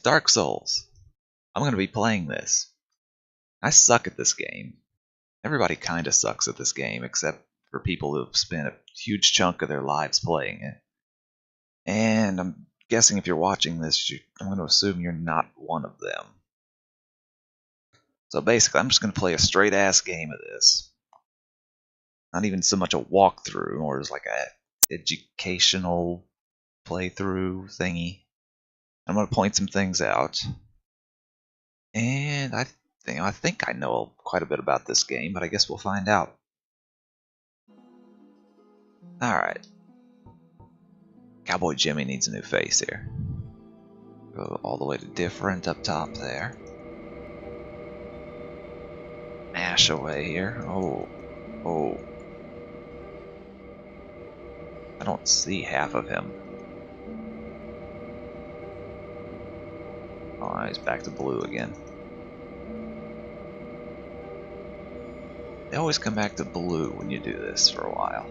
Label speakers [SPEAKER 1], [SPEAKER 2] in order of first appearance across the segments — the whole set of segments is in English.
[SPEAKER 1] Dark Souls. I'm going to be playing this. I suck at this game. Everybody kind of sucks at this game, except for people who have spent a huge chunk of their lives playing it. And I'm guessing if you're watching this, I'm going to assume you're not one of them. So basically, I'm just going to play a straight-ass game of this. Not even so much a walkthrough, or as like a educational playthrough thingy. I'm going to point some things out. And I think I know quite a bit about this game, but I guess we'll find out. Alright. Cowboy Jimmy needs a new face here. Go all the way to different up top there. Mash away here. Oh. I don't see half of him. Oh, he's back to blue again. They always come back to blue when you do this for a while.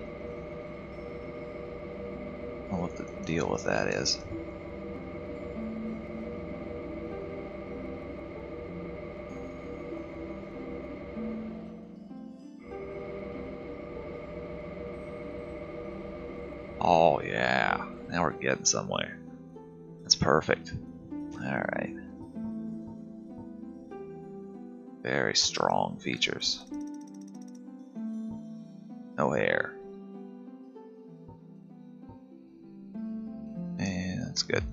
[SPEAKER 1] I don't know what the deal with that is. Oh yeah, now we're getting somewhere. That's perfect. Alright. Very strong features. No hair. And that's good.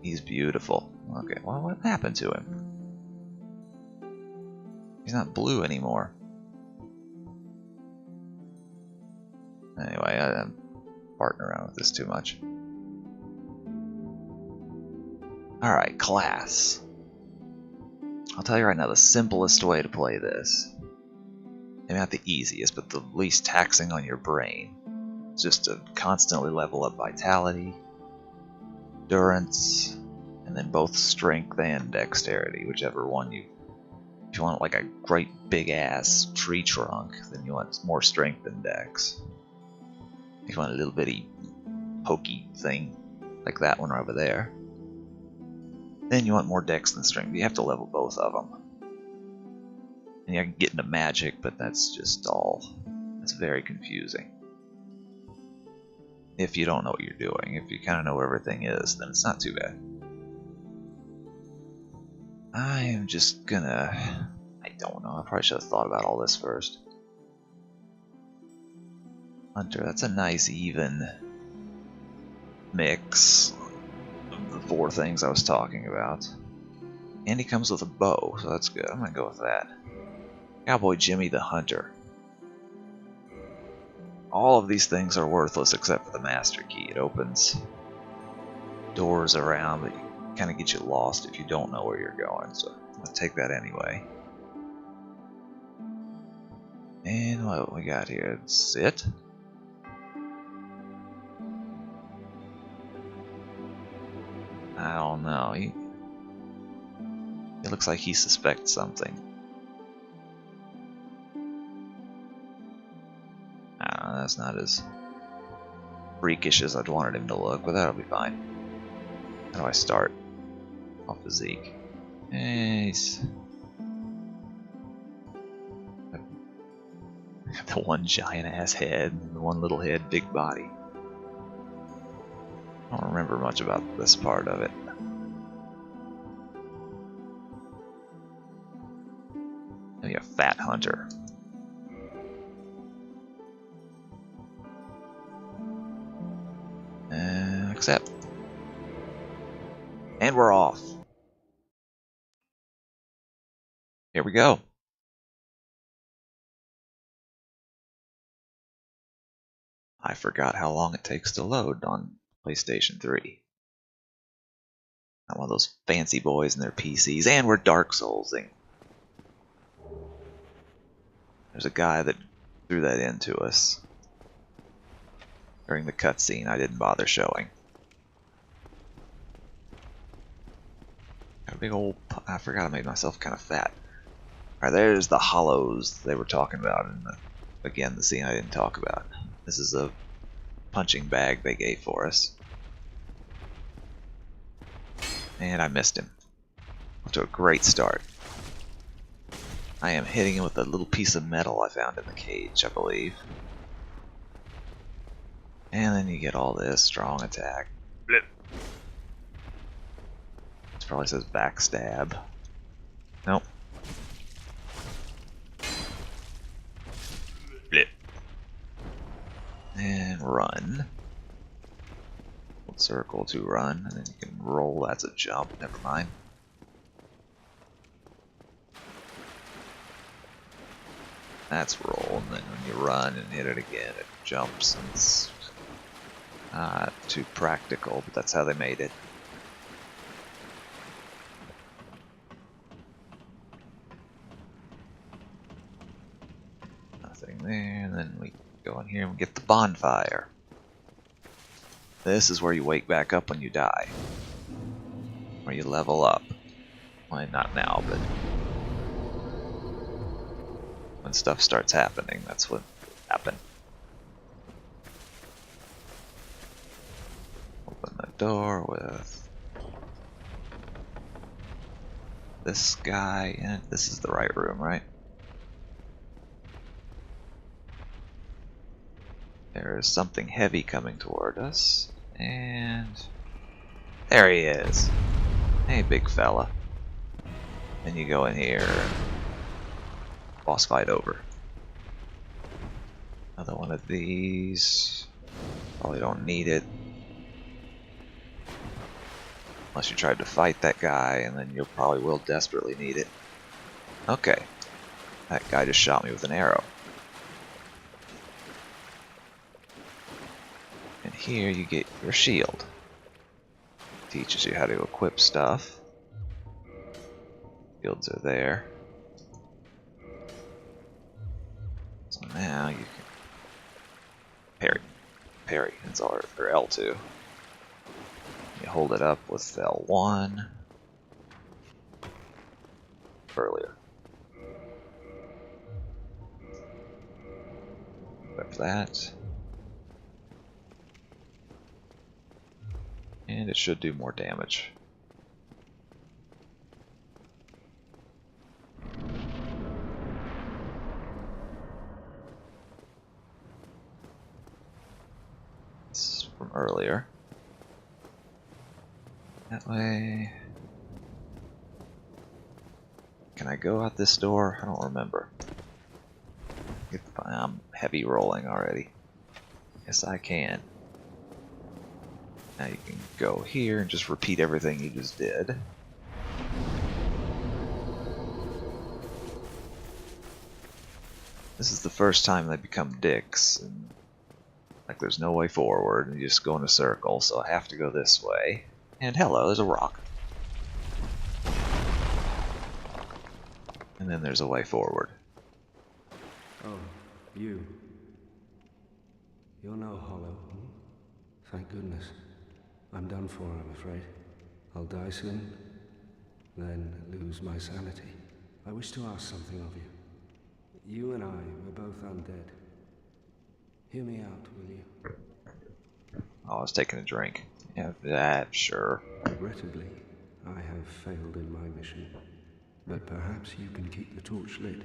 [SPEAKER 1] He's beautiful. Okay, well, what happened to him? He's not blue anymore. Anyway, I'm farting around with this too much. Alright, class. I'll tell you right now, the simplest way to play this, maybe not the easiest, but the least taxing on your brain, is just to constantly level up vitality, endurance, and then both strength and dexterity, whichever one you... If you want like a great big ass tree trunk, then you want more strength than dex. If you want a little bitty pokey thing, like that one over there, then you want more dex than strength. You have to level both of them. And you can get into magic, but that's just all... That's very confusing. If you don't know what you're doing. If you kind of know where everything is, then it's not too bad. I am just gonna... I don't know. I probably should have thought about all this first. Hunter, that's a nice even mix of the four things I was talking about. And he comes with a bow, so that's good. I'm gonna go with that. Cowboy Jimmy the Hunter. All of these things are worthless except for the master key. It opens doors around, but it kind of gets you lost if you don't know where you're going, so I'm gonna take that anyway. And what we got here? Sit. I don't know. It looks like he suspects something. I don't know, that's not as freakish as I'd wanted him to look, but that'll be fine. How do I start? Off physique. He's got the one giant ass head, and the one little head, big body. I don't remember much about this part of it. Maybe a fat hunter. Accept. And we're off. Here we go. I forgot how long it takes to load on PlayStation 3. Not one of those fancy boys and their PCs, and we're Dark Soulsing. There's a guy that threw that into us during the cutscene I didn't bother showing. Got a big old... I forgot I made myself kind of fat. Alright, there's the hollows they were talking about in the scene I didn't talk about. This is a punching bag they gave for us. And I missed him. Off to a great start. I am hitting him with a little piece of metal I found in the cage, I believe. And then you get all this strong attack. Blip. This probably says backstab. Nope. Blip. And run. Hold circle to run, and then you can roll. That's a jump. Never mind. That's roll, and then when you run and hit it again, it jumps. And it's not too practical, but that's how they made it. Nothing there, and then we go in here and get the bonfire. This is where you wake back up when you die. Where you level up. Well, not now, but when stuff starts happening, that's what happened. Open the door with this guy, and this is the right room, right? There is something heavy coming toward us, and there he is. Hey, big fella. Then you go in here. Boss fight over. Another one of these. Probably don't need it. Unless you tried to fight that guy, and then you probably will desperately need it. Okay. That guy just shot me with an arrow. And here you get your shield. Teaches you how to equip stuff. Shields are there. So now you can parry. Parry. It's R or L2. You hold it up with L1. Earlier. Equip that. And it should do more damage. It's from earlier. That way. Can I go out this door? I don't remember. I'm heavy rolling already. Yes, I can. Now you can go here and just repeat everything you just did. This is the first time they become dicks, and like there's no way forward, and you just go in a circle, so I have to go this way. And hello, there's a rock. And then there's a way forward.
[SPEAKER 2] Oh, you. You're no hollow. Thank goodness. I'm done for, I'm afraid. I'll die soon, then lose my sanity. I wish to ask something of you. You and I were both undead. Hear me out, will you?
[SPEAKER 1] Oh, I was taking a drink. Yeah, that, sure.
[SPEAKER 2] Regrettably, I have failed in my mission. But perhaps you can keep the torch lit.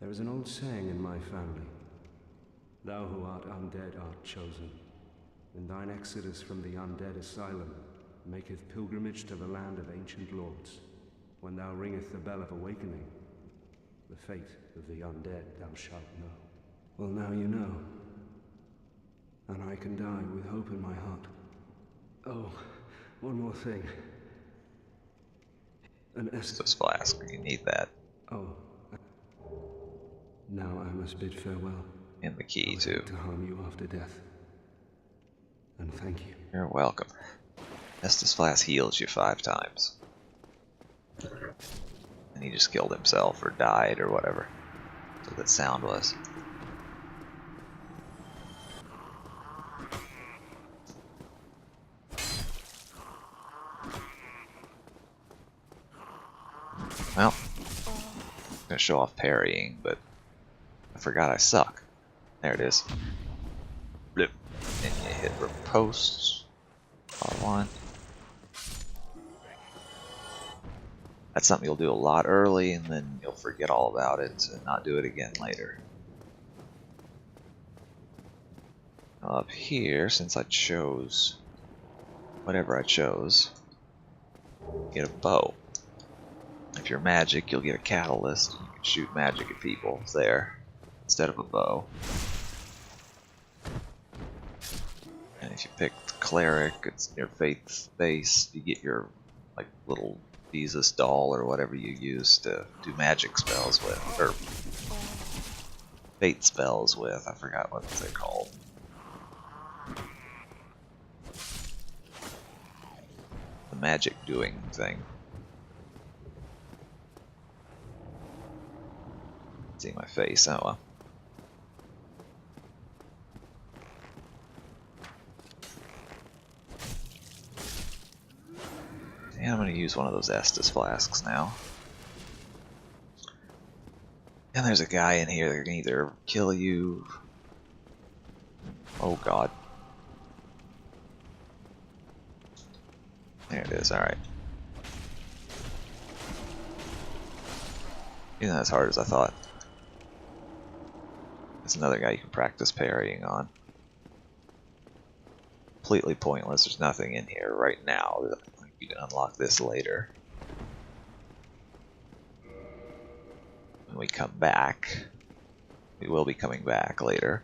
[SPEAKER 2] There is an old saying in my family. Thou who art undead art chosen. And thine exodus from the undead asylum maketh pilgrimage to the land of ancient lords. When thou ringeth the bell of awakening, the fate of the undead thou shalt know. Well, now you know. And I can die with hope in my heart. Oh, one more thing. An
[SPEAKER 1] Estus flask, you need that.
[SPEAKER 2] Oh. Now I must bid farewell.
[SPEAKER 1] And the key, too.
[SPEAKER 2] To harm you after death. And thank you.
[SPEAKER 1] You're welcome. Estus flask heals you 5 times. And he just killed himself or died or whatever. That's what that sound was. Well, I'm gonna show off parrying, but I forgot I suck. There it is. Blip. And you hit riposte. R1. That's something you'll do a lot early, and then you'll forget all about it and not do it again later. Up here, since I chose whatever I chose, get a bow. If you're magic, you'll get a catalyst. You can shoot magic at people there instead of a bow. And if you pick the cleric, it's your faith base. You get your like little Jesus doll or whatever you use to do magic spells with, or fate spells with. I forgot what they're called. The magic doing thing. See my face, oh well. And I'm going to use one of those Estus flasks now. And there's a guy in here that can either kill you... Oh god. There it is, alright. Isn't as hard as I thought. There's another guy you can practice parrying on. Completely pointless, there's nothing in here right now. You can unlock this later. When we come back, we will be coming back later.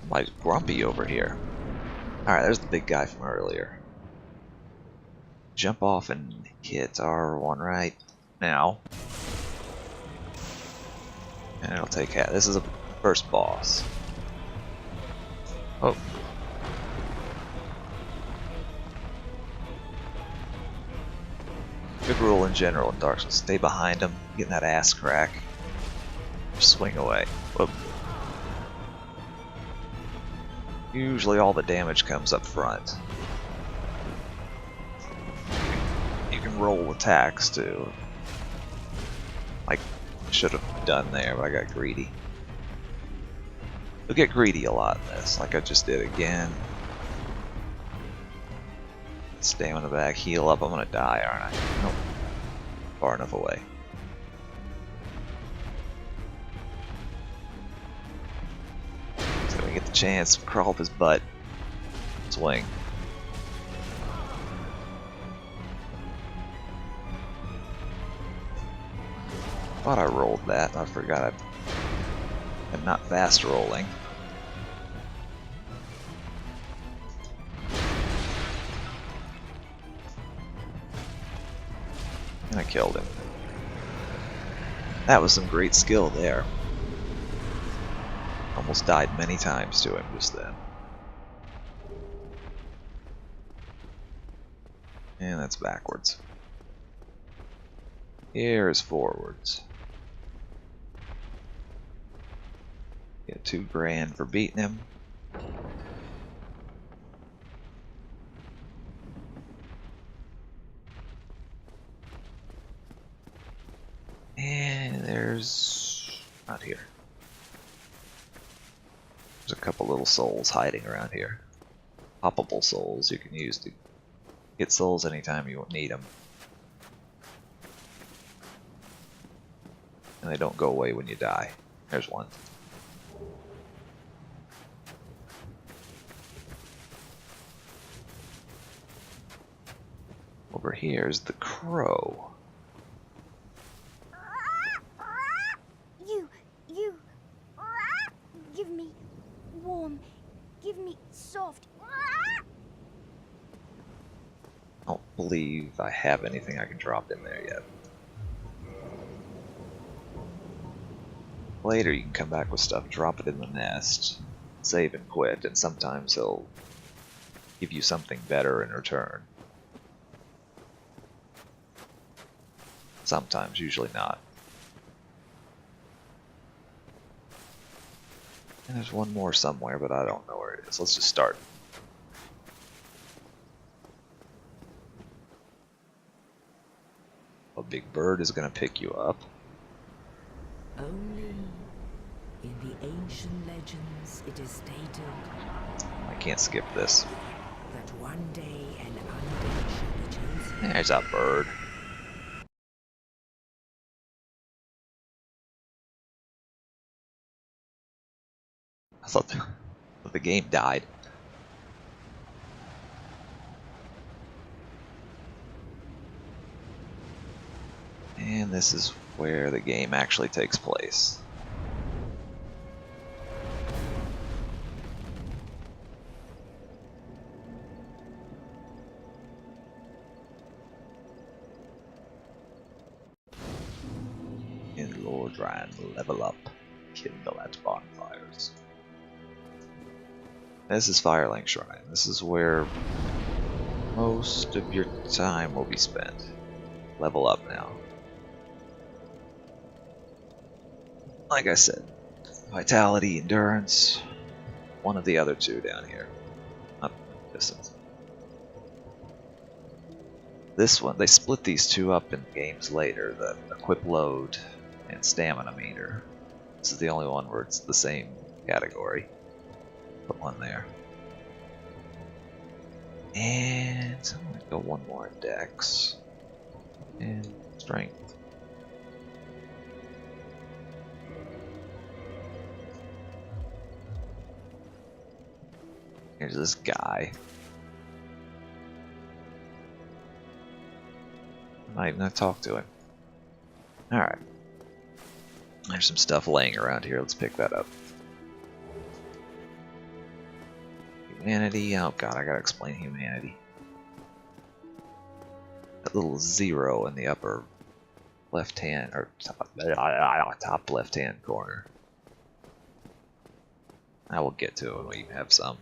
[SPEAKER 1] Somebody's grumpy over here. Alright, there's the big guy from earlier. Jump off and hit R1 right now. And it'll take half. This is a first boss. Oh. Good rule in general in Dark Souls. Stay behind him, getting that ass crack. Swing away. Whoop. Usually all the damage comes up front. You can roll attacks too. Like I should have done there, but I got greedy. You'll get greedy a lot in this, like I just did again. Stamina back, heal up, I'm gonna die, aren't I? Nope. Far enough away. So we get the chance to crawl up his butt. Swing. Thought I rolled that, I forgot I'm not fast rolling. And I killed him. That was some great skill there. Almost died many times to him just then. And that's backwards. Here's forwards. Get 2 grand for beating him. And there's... not here. There's a couple little souls hiding around here. Poppable souls you can use to get souls anytime you need them. And they don't go away when you die. There's one. Over here is the crow.
[SPEAKER 3] You, give me warm, give me soft.
[SPEAKER 1] I don't believe I have anything I can drop in there yet. Later you can come back with stuff, drop it in the nest, save and quit, and sometimes he'll give you something better in return. Sometimes, usually not. And there's one more somewhere, but I don't know where it is. Let's just start. A big bird is going to pick you up.
[SPEAKER 3] Only
[SPEAKER 4] In the ancient legends, it is stated
[SPEAKER 1] I can't skip this.
[SPEAKER 4] that one day an undead shall be chosen.
[SPEAKER 1] There's a bird. I thought the game died. And this is where the game actually takes place. In Lordran, level up, kindle at bonfires. This is Firelink Shrine. This is where most of your time will be spent. Level up now. Like I said, vitality, endurance, one of the other two down here. Up distance. This one, they split these two up in games later, the equip load and stamina meter. This is the only one where it's the same category. Put one there. And I'm gonna go one more in Dex. And Strength. Here's this guy. I'm not even gonna talk to him. Alright. There's some stuff laying around here. Let's pick that up. Humanity. Oh god, I gotta explain humanity. That little 0 in the upper left hand, or top left hand corner. I will get to it when we have some.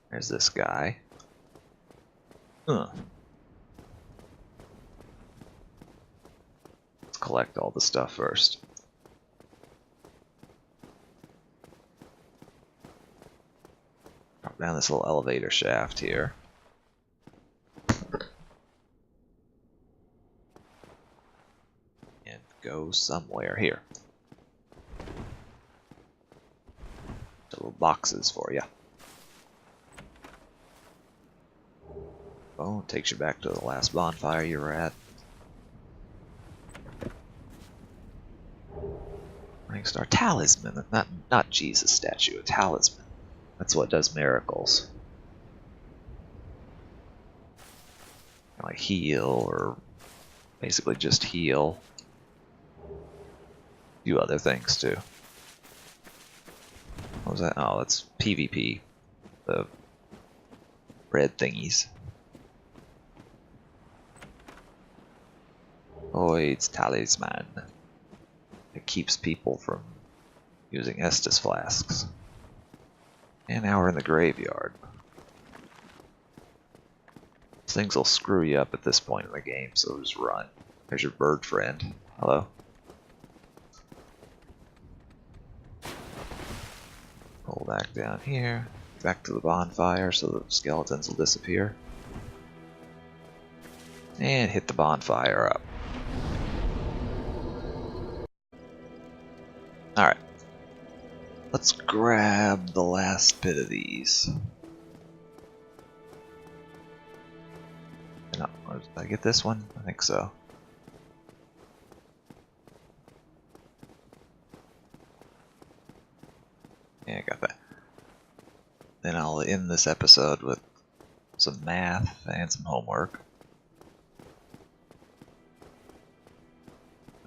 [SPEAKER 1] There's this guy. Let's collect all the stuff first. Drop down this little elevator shaft here. And go somewhere here. Little boxes for you. Oh, takes you back to the last bonfire you were at. Morning Star Talisman, not Jesus statue, a talisman. That's what does miracles. Like heal, or basically just heal. A few other things too. What was that? Oh, that's PvP. The red thingies. Oh, it's talisman. It keeps people from using Estus flasks. And now we're in the graveyard. These things will screw you up at this point in the game, so just run. There's your bird friend. Hello. Roll back down here. Back to the bonfire so the skeletons will disappear. And hit the bonfire up. Alright. Let's grab the last bit of these. Did I get this one? I think so. Yeah, I got that. Then I'll end this episode with some math and some homework.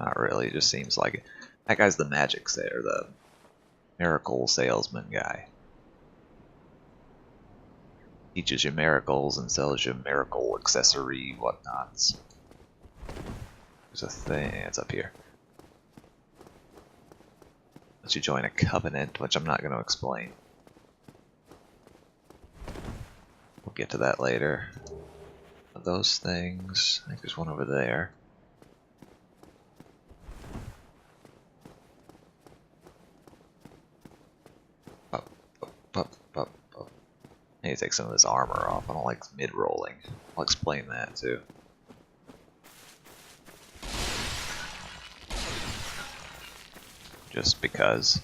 [SPEAKER 1] Not really, it just seems like it. That guy's the magic sayer, the miracle salesman guy. Teaches you miracles and sells you miracle accessory whatnots. There's a thing, it's up here. Let you join a covenant, which I'm not going to explain. We'll get to that later. Those things, I think there's one over there. Hey, need to take some of this armor off. I don't like mid-rolling. I'll explain that too. Just because.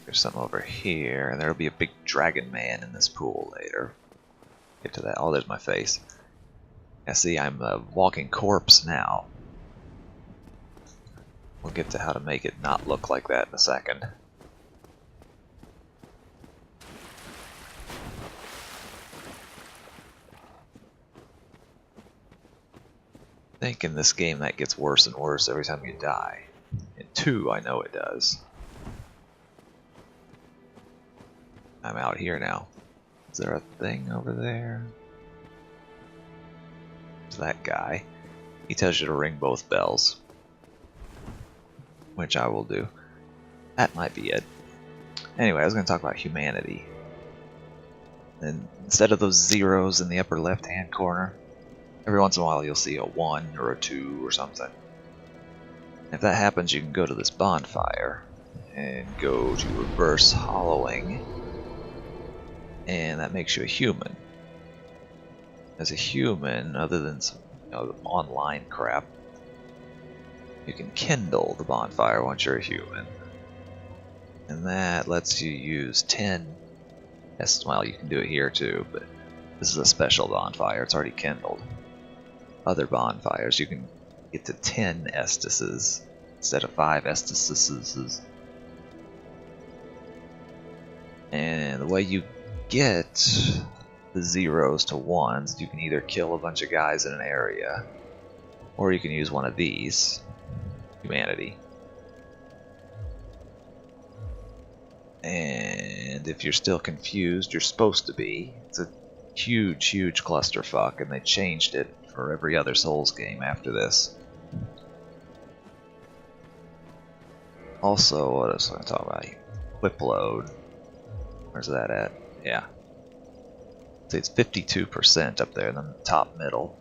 [SPEAKER 1] There's something over here, and there'll be a big dragon man in this pool later. Get to that. Oh, there's my face. Yeah, see, I'm a walking corpse now. We'll get to how to make it not look like that in a second. I think in this game that gets worse and worse every time you die. In 2, I know it does. I'm out here now. Is there a thing over there? There's that guy. He tells you to ring both bells. Which I will do. That might be it. Anyway, I was going to talk about humanity. And instead of those zeros in the upper left hand corner, every once in a while you'll see a 1 or a 2 or something. If that happens, you can go to this bonfire and go to reverse hollowing, and that makes you a human. As a human, other than some online crap, you can kindle the bonfire once you're a human. And that lets you use 10. Well, you can do it here too, but this is a special bonfire. It's already kindled. Other bonfires, you can get to 10 estices instead of 5 estices. And the way you get the zeros to ones, you can either kill a bunch of guys in an area, or you can use one of these. Humanity. And if you're still confused, you're supposed to be. It's a huge, huge clusterfuck, and they changed it for every other Souls game after this. Also, what else am I talking about? Whip load. Where's that at? Yeah. See, it's 52% up there in the top middle.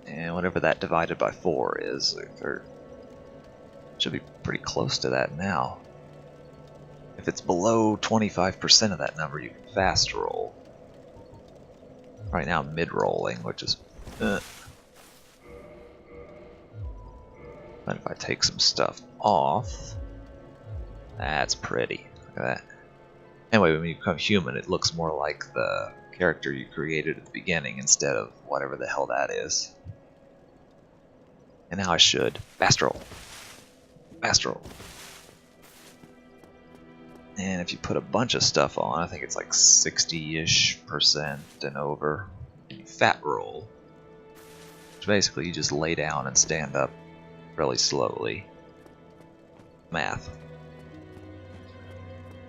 [SPEAKER 1] And whatever that divided by 4 is, should be pretty close to that now. If it's below 25% of that number, you can fast roll. Right now I'm mid-rolling, which is... But if I take some stuff off, that's pretty. Look at that. Anyway, when you become human, it looks more like the character you created at the beginning instead of whatever the hell that is. And now I should fast roll. Fast roll. And if you put a bunch of stuff on, I think it's like 60-ish% and over, and you fat roll, which basically you just lay down and stand up really slowly. Math.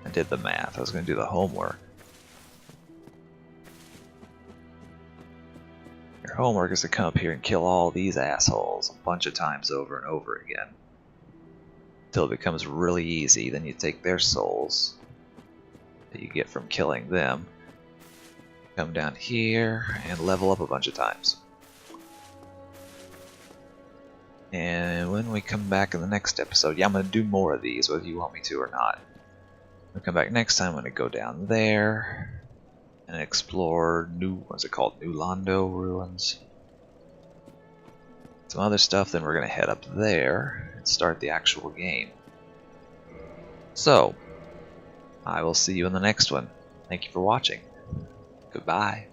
[SPEAKER 1] I did the math. I was going to do the homework. Your homework is to come up here and kill all these assholes a bunch of times over and over again. Until it becomes really easy. Then you take their souls that you get from killing them, come down here, and level up a bunch of times. And when we come back in the next episode, yeah, I'm going to do more of these, whether you want me to or not. When we come back next time, I'm going to go down there and explore what's it called? New Londo ruins. Some other stuff, then we're going to head up there and start the actual game. So, I will see you in the next one. Thank you for watching. Goodbye.